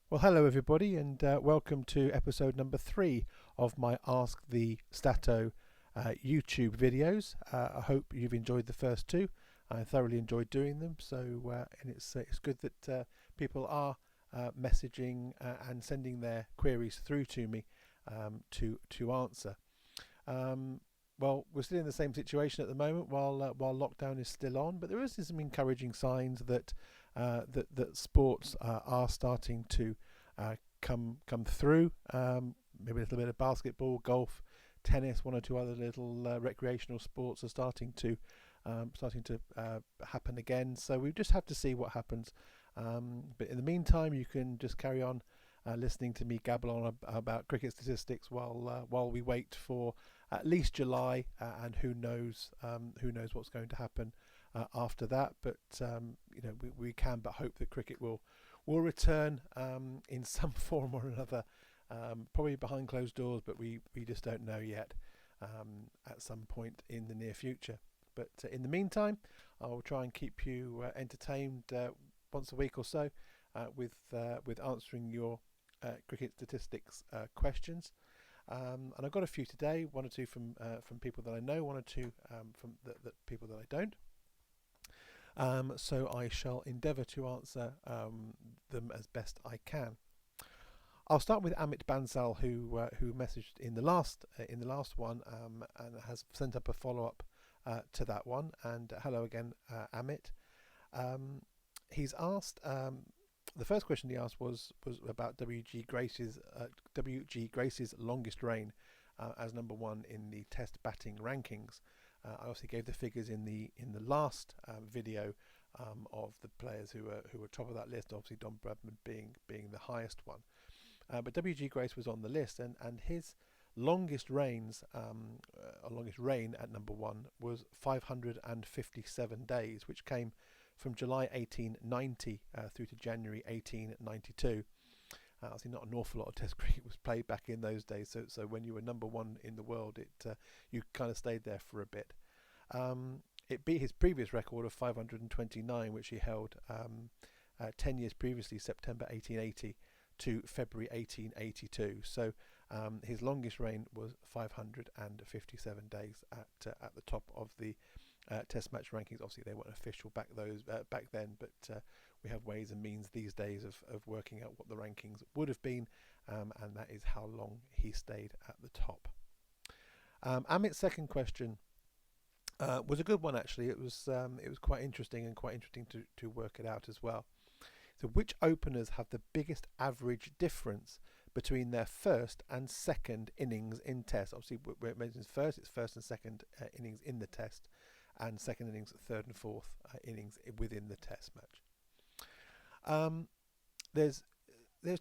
Well, hello everybody, and welcome to episode number 3 of my Ask the Statto YouTube videos. I hope you've enjoyed the first two. I thoroughly enjoyed doing them, and it's good that people are messaging and sending their queries through to me to answer. Um, well, we're still in the same situation at the moment while lockdown is still on, but there is some encouraging signs that sports are starting to come through. Maybe a little bit of basketball, golf, tennis, one or two other little recreational sports are starting to happen again. So we just have to see what happens. But in the meantime, you can just carry on listening to me gabble on about cricket statistics while we wait for at least July, and who knows what's going to happen after that. But we can but hope that cricket will return in some form or another, probably behind closed doors, but we just don't know yet, at some point in the near future. But in the meantime, I will try and keep you entertained once a week or so with answering your cricket statistics questions. And I've got a few today, one or two from people that I know, one or two from the people that I don't. So I shall endeavour to answer them as best I can. I'll start with Amit Bansal, who messaged in the last one, and has sent up a follow up to that one. And hello again, Amit. He's asked. The first question he asked was about W.G. Grace's longest reign as number one in the Test batting rankings. I also gave the figures in the last video of the players who were top of that list. Obviously, Don Bradman being the highest one, but W.G. Grace was on the list, and his longest reign at number one was 557 days, which came from July 1890 through to January 1892. Obviously, not an awful lot of Test cricket was played back in those days, so when you were number one in the world, you kind of stayed there for a bit. It beat his previous record of 529, which he held 10 years previously, September 1880 to February 1882. So his longest reign was 557 days at the top of the Test match rankings. Obviously, they weren't official back then, but we have ways and means these days of working out what the rankings would have been, and that is how long he stayed at the top. Amit's second question was a good one, actually. It was quite interesting, and quite interesting to work it out as well. So, which openers have the biggest average difference between their first and second innings in Test? Obviously, where it mentions first, it's first and second innings in the Test, and second innings, third and fourth innings within the Test match. There's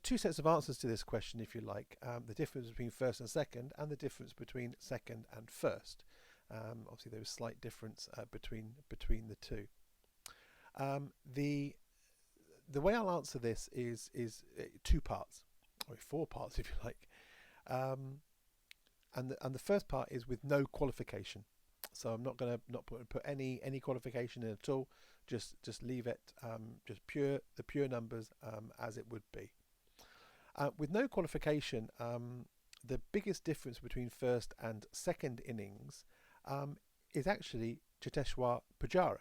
two sets of answers to this question, if you like. The difference between first and second, and the difference between second and first. Obviously, there is slight difference between the two. The way I'll answer this is two parts, or four parts, if you like. And the first part is with no qualification. So I'm not going to put any qualification in at all. Just leave it just the pure numbers as it would be. With no qualification, the biggest difference between first and second innings is actually Cheteshwar Pujara,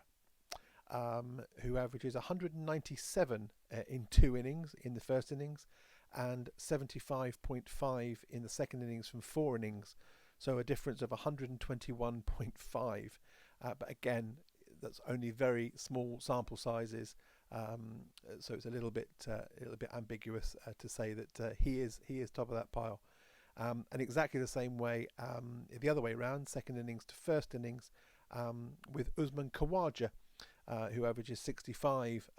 who averages 197 in two innings in the first innings, and 75.5 in the second innings from four innings. So a difference of 121.5. But again, that's only very small sample sizes, so it's a little bit ambiguous to say that he is top of that pile. And exactly the same way, the other way around, second innings to first innings, with Usman Khawaja, who averages 65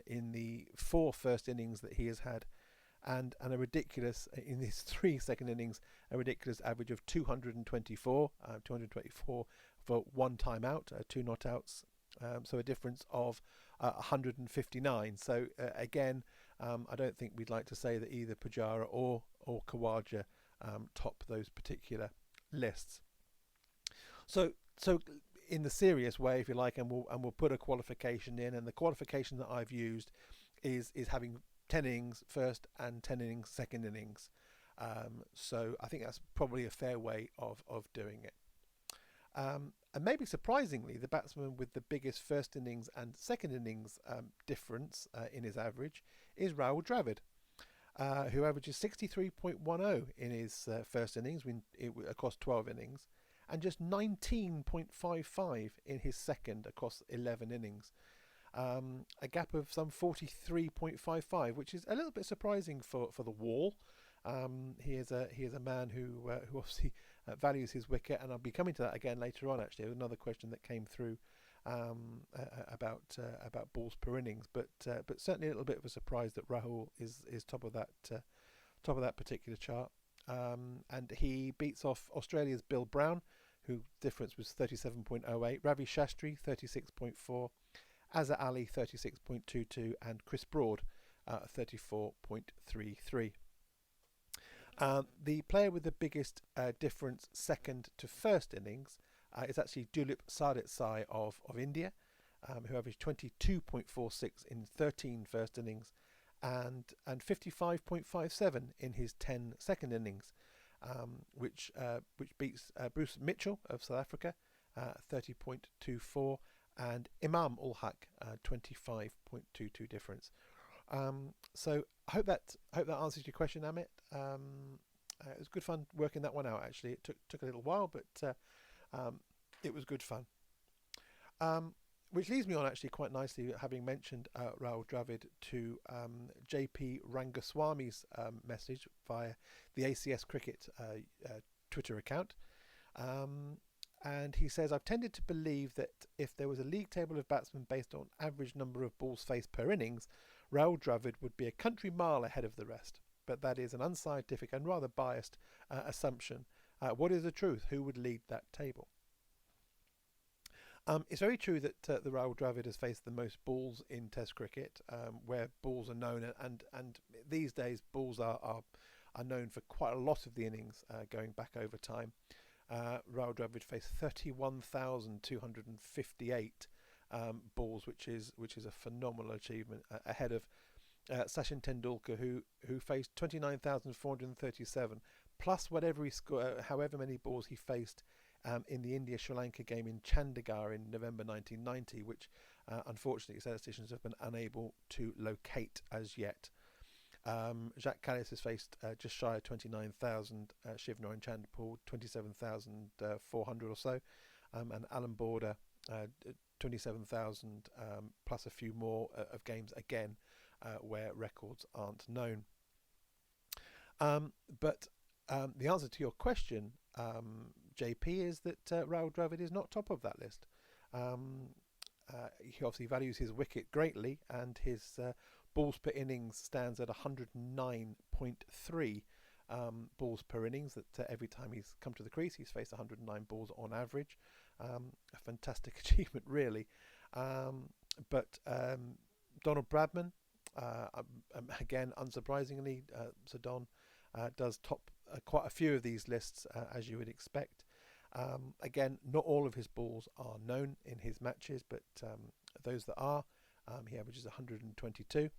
in the four first innings that he has had, and a ridiculous, in his three second innings, a ridiculous average of 224 for one time out, two not outs, so a difference of 159. So again, I don't think we'd like to say that either Pujara or Khawaja top those particular lists. So in the serious way, if you like, and we'll put a qualification in, and the qualification that I've used is having 10 innings first and 10 innings second innings. So I think that's probably a fair way of doing it. And maybe surprisingly, the batsman with the biggest first innings and second innings difference in his average is Rahul Dravid, who averages 63.10 in his first innings across 12 innings, and just 19.55 in his second across 11 innings. A gap of some 43.55, which is a little bit surprising for the Wall. He is a man who obviously values his wicket, and I'll be coming to that again later on. Actually, another question that came through about balls per innings, but certainly a little bit of a surprise that Rahul is top of that particular chart, and he beats off Australia's Bill Brown, whose difference was 37.08, Ravi Shastri 36.4, Azhar Ali 36.22, and Chris Broad 34.33. The player with the biggest difference second to first innings is actually Dulip Sardetsai of India, who averaged 22.46 in 13 first innings and 55.57 in his 10 second innings, which beats Bruce Mitchell of South Africa 30.24 and Imam ul Haq 25.22 difference. So I hope that answers your question, Amit. It was good fun working that one out. Actually, it took a little while, but it was good fun. Which leads me on actually quite nicely, having mentioned Rahul Dravid, to JP Rangaswamy's message via the ACS Cricket Twitter account. And he says, I've tended to believe that if there was a league table of batsmen based on average number of balls faced per innings, Rahul Dravid would be a country mile ahead of the rest. But that is an unscientific and rather biased assumption. What is the truth? Who would lead that table? It's very true that the Rahul Dravid has faced the most balls in Test cricket, where balls are known, and these days balls are known for quite a lot of the innings going back over time. Rahul Dravid faced 31,258 balls, which is a phenomenal achievement, ahead of Sachin Tendulkar, who faced 29,437, plus whatever he scored, however many balls he faced in the India-Sri Lanka game in Chandigarh in November 1990, which unfortunately statisticians have been unable to locate as yet. Jacques Kallis has faced just shy of 29,000, Shivnarine Chanderpaul 27,400 or so, and Alan Border 27,000 plus a few more of games again where records aren't known. But the answer to your question, JP, is that Rahul Dravid is not top of that list. He obviously values his wicket greatly, and his balls per innings stands at 109.3 balls per innings. That every time he's come to the crease, he's faced 109 balls on average. A fantastic achievement, really. But Donald Bradman, again, unsurprisingly, Sir Don does top quite a few of these lists, as you would expect. Again, not all of his balls are known in his matches, but those that are, he averages 122.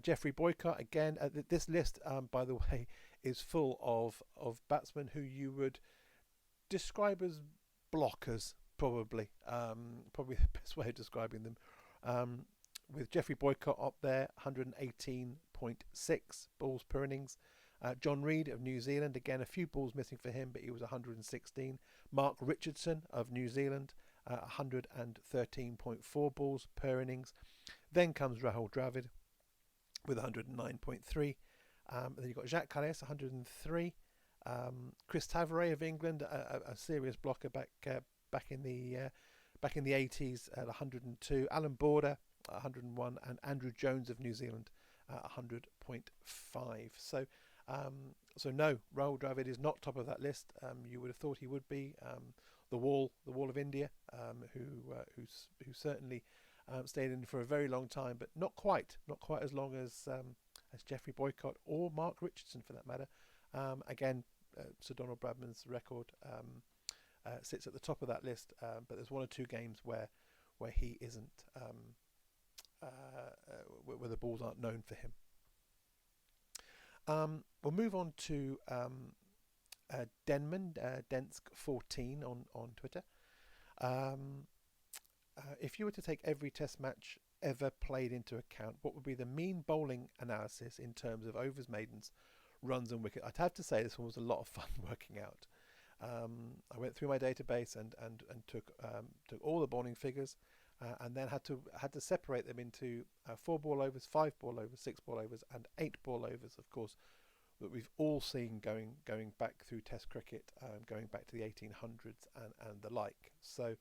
Geoffrey Boycott, again, this list, by the way, is full of batsmen who you would describe as blockers, probably the best way of describing them. With Geoffrey Boycott up there, 118.6 balls per innings. John Reid of New Zealand, again, a few balls missing for him, but he was 116. Mark Richardson of New Zealand, 113.4 balls per innings. Then comes Rahul Dravid with 109.3. Then you've got Jacques Kallis, 103. Chris Tavare of England, a serious blocker back in the 80s at 102. Alan Border, 101, and Andrew Jones of New Zealand, 100.5. So no, Rahul Dravid is not top of that list. You would have thought he would be. The Wall of India, who certainly stayed in for a very long time, but not quite as long as Geoffrey Boycott or Mark Richardson, for that matter. Again, Sir Donald Bradman's record sits at the top of that list, but there's one or two games where he isn't, where the balls aren't known for him. We'll move on to Denman, Densk14 on Twitter. If you were to take every test match ever played into account, what would be the mean bowling analysis in terms of overs, maidens, runs and wicket? I'd have to say this one was a lot of fun working out. I went through my database and took all the bowling figures, and then had to separate them into 4 ball overs, 5 ball overs, 6 ball overs, and 8 ball overs. Of course, that we've all seen going back through Test cricket, going back to the 1800s and the like. So,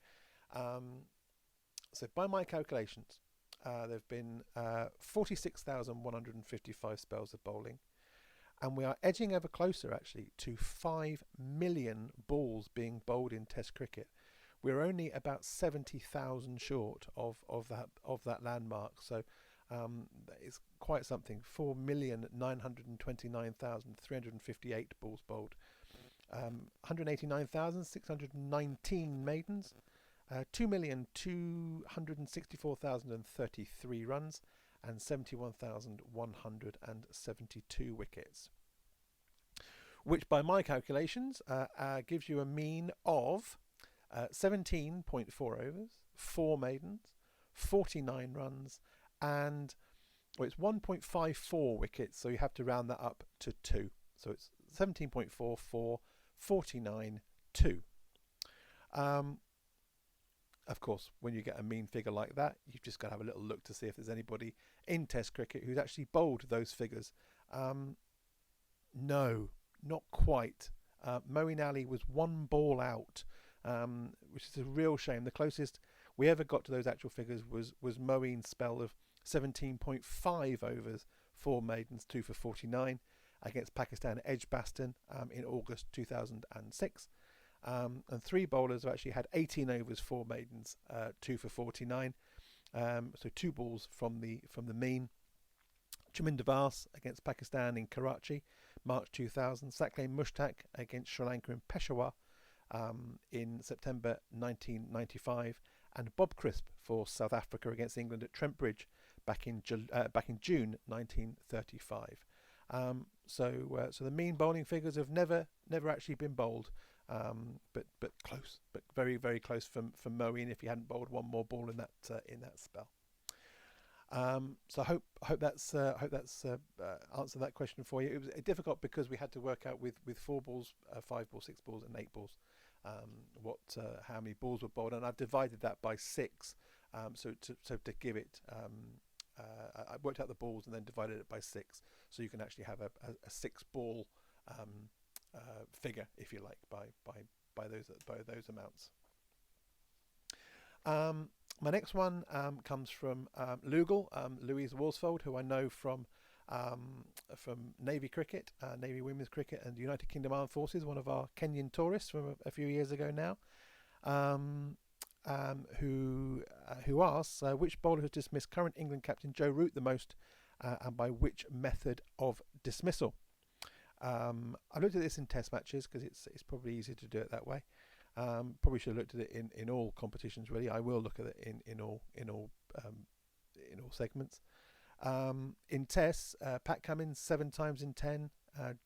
so by my calculations, there've been 46,155 spells of bowling, and we are edging ever closer actually to 5 million balls being bowled in Test cricket. We're only about 70,000 short of that landmark. So it's quite something. 4,929,358 balls bowled. 189,619 maidens. 2,264,033 runs, and 71,172 wickets, which by my calculations gives you a mean of 17.4 overs, 4 maidens, 49 runs, and it's 1.54 wickets, so you have to round that up to 2. So it's 17.44, 49, 2. Of course, when you get a mean figure like that, you've just got to have a little look to see if there's anybody in Test cricket who's actually bowled those figures. No, not quite. Moeen Ali was 1 ball out, which is a real shame. The closest we ever got to those actual figures was Moeen's spell of 17.5 overs, 4 maidens, 2 for 49 against Pakistan Edgbaston in August 2006. And 3 bowlers have actually had 18 overs, 4 maidens, 2 for 49. So 2 balls from the mean. Chaminda Vas against Pakistan in Karachi, March 2000. Saklane Mushtaq against Sri Lanka in Peshawar in September 1995. And Bob Crisp for South Africa against England at Trent Bridge back in June 1935. So the mean bowling figures have never actually been bowled. But close, but very, very close from Moeen if he hadn't bowled 1 more ball in that spell. So I hope that's answered that question for you. It was difficult because we had to work out with 4 balls, 5 balls, 6 balls, and 8 balls how many balls were bowled, and I've divided that by 6. So to give it, I worked out the balls and then divided it by 6, so you can actually have a 6 ball figure, if you like, by those amounts. My next one comes from Louise Worsfold, who I know from Navy cricket, Navy women's cricket, and United Kingdom Armed Forces, one of our Kenyan tourists from a few years ago now, who asks which bowler has dismissed current England captain Joe Root the most, and by which method of dismissal. I looked at this in test matches because it's probably easier to do it that way. Probably should have looked at it in all competitions. Really, I will look at it in all segments. In tests, Pat Cummins 7 times in 10,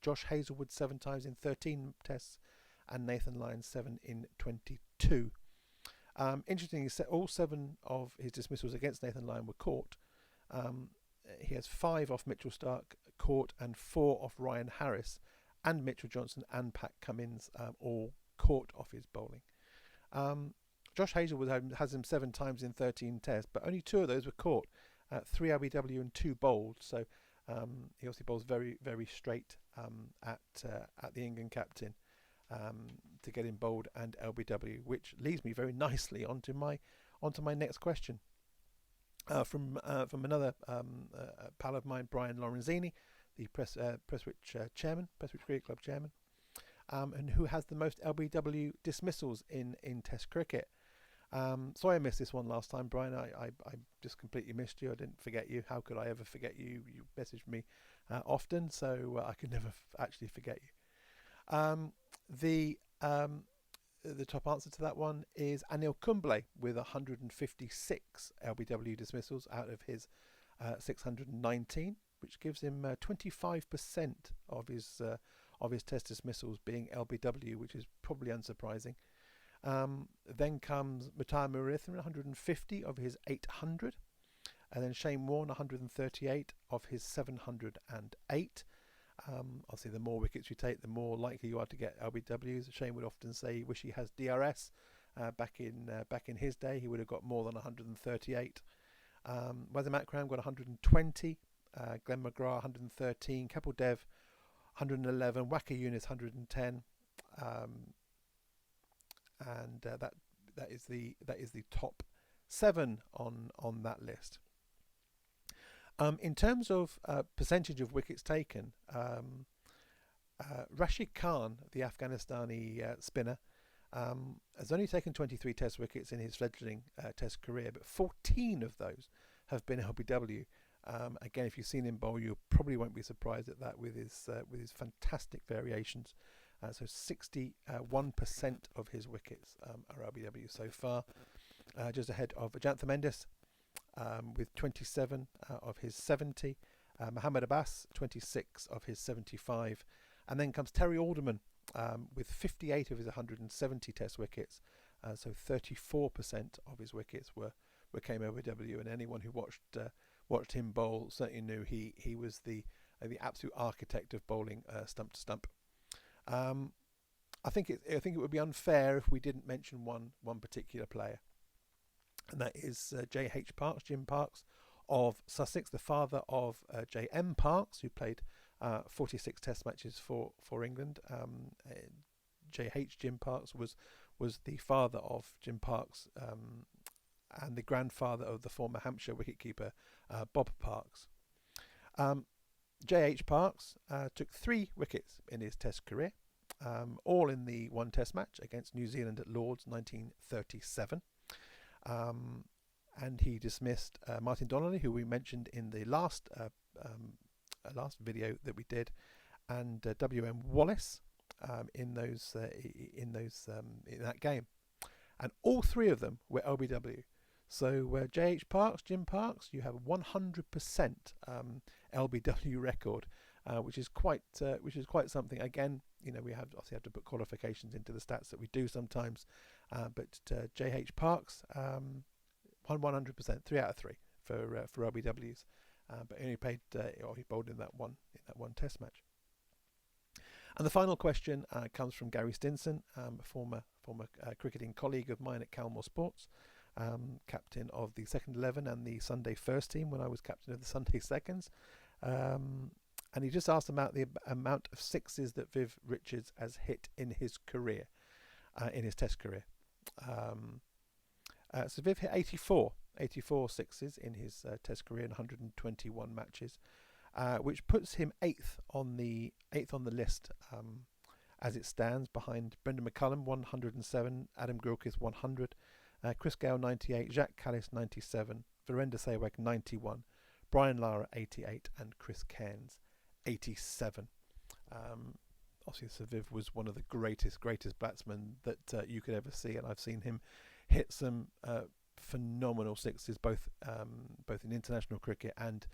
Josh Hazlewood 7 times in 13 tests, and Nathan Lyons 7 in 22. Interestingly, all 7 of his dismissals against Nathan Lyon were caught. He has 5 off Mitchell Stark caught, and 4 off Ryan Harris, and Mitchell Johnson and Pat Cummins all caught off his bowling. Josh Hazlewood has him 7 times in 13 tests, but only 2 of those were caught. 3 LBW and 2 bowled. So he obviously bowls very, very straight at the England captain to get him bowled and LBW, which leads me very nicely onto my next question. From another pal of mine, Brian Lorenzini, the Prestwich Cricket Club chairman, and who has the most LBW dismissals in Test cricket. Sorry I missed this one last time, Brian. I just completely missed you. I didn't forget you. How could I ever forget you? You messaged me often, so I could never actually forget you. The top answer to that one is Anil Kumble with 156 LBW dismissals out of his 619. which gives him 25% of his test dismissals being LBW, which is probably unsurprising. Then comes Matthias Murithan, 150 of his 800. And then Shane Warne, 138 of his 708. Obviously, the more wickets you take, the more likely you are to get LBWs. Shane would often say he wish he has DRS. Back in his day, he would have got more than 138. Wazim Akram got 120. Glenn McGrath 113. Kapil Dev 111. Waka Yunus 110. And that is the top 7 on that list. In terms of percentage of wickets taken, Rashid Khan, the Afghanistani spinner, has only taken 23 test wickets in his fledgling test career, but 14 of those have been LBW. Again, if you've seen him bowl, you probably won't be surprised at that with his fantastic variations. So 61% of his wickets are LBW so far, just ahead of Ajantha Mendis with 27 of his 70, Muhammad Abbas 26 of his 75, and then comes Terry Alderman with 58 of his 170 test wickets. So 34% of his wickets came LBW, and anyone who watched him bowl certainly knew he was the absolute architect of bowling stump to stump. I think it would be unfair if we didn't mention one particular player, and that is J.H. Parks, Jim Parks of Sussex, the father of J.M. Parks, who played 46 Test matches for England. J.H. Jim Parks was the father of Jim Parks and the grandfather of the former Hampshire wicketkeeper Bob Parks. J.H. Parks took 3 wickets in his Test career, all in the one Test match against New Zealand at Lord's 1937. And he dismissed Martin Donnelly, who we mentioned in the last video that we did, and W.M. Wallace in that game, and all 3 of them were LBW. So J.H. Parks, Jim Parks, you have a 100% LBW record, which is quite something. Again, we obviously have to put qualifications into the stats that we do sometimes, but J.H. Parks, 100%, 3 out of 3 for LBWs, but only played he bowled in that one Test match. And the final question comes from Gary Stinson, a former cricketing colleague of mine at Calmore Sports, captain of the second 11 and the Sunday first team when I was captain of the Sunday seconds. And he just asked about the amount of sixes that Viv Richards has hit in his career, in his Test career. So Viv hit 84 sixes in his Test career in 121 matches, which puts him 8th on the list as it stands, behind Brendan McCullum 107, Adam Gilchrist 100, Chris Gale 98, Jacques Callis 97, Virender Sehwag 91, Brian Lara 88, and Chris Cairns 87. Obviously, Sir Viv was one of the greatest batsmen that you could ever see, and I've seen him hit some phenomenal sixes, both in international cricket and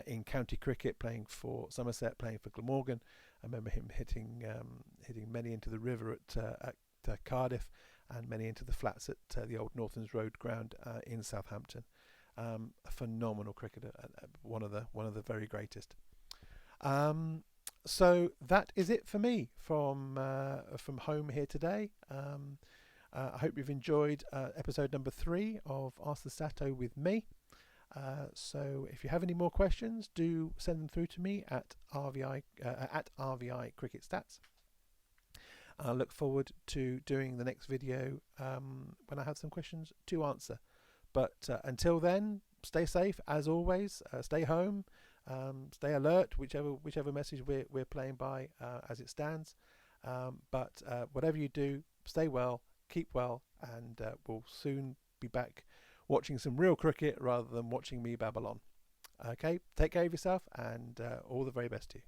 in county cricket, playing for Somerset, playing for Glamorgan. I remember him hitting many into the river at Cardiff, and many into the flats at the old Northlands Road ground in Southampton. A phenomenal cricketer, one of the very greatest. So that is it for me from home here today. I hope you've enjoyed episode number 3 of Ask the Statto with me. So if you have any more questions, do send them through to me at RVI Cricket Stats. I look forward to doing the next video when I have some questions to answer. But until then, stay safe as always. Stay home. Stay alert, whichever message we're playing by as it stands. But whatever you do, stay well, keep well, and we'll soon be back watching some real cricket rather than watching me babble on. Okay, take care of yourself, and all the very best to you.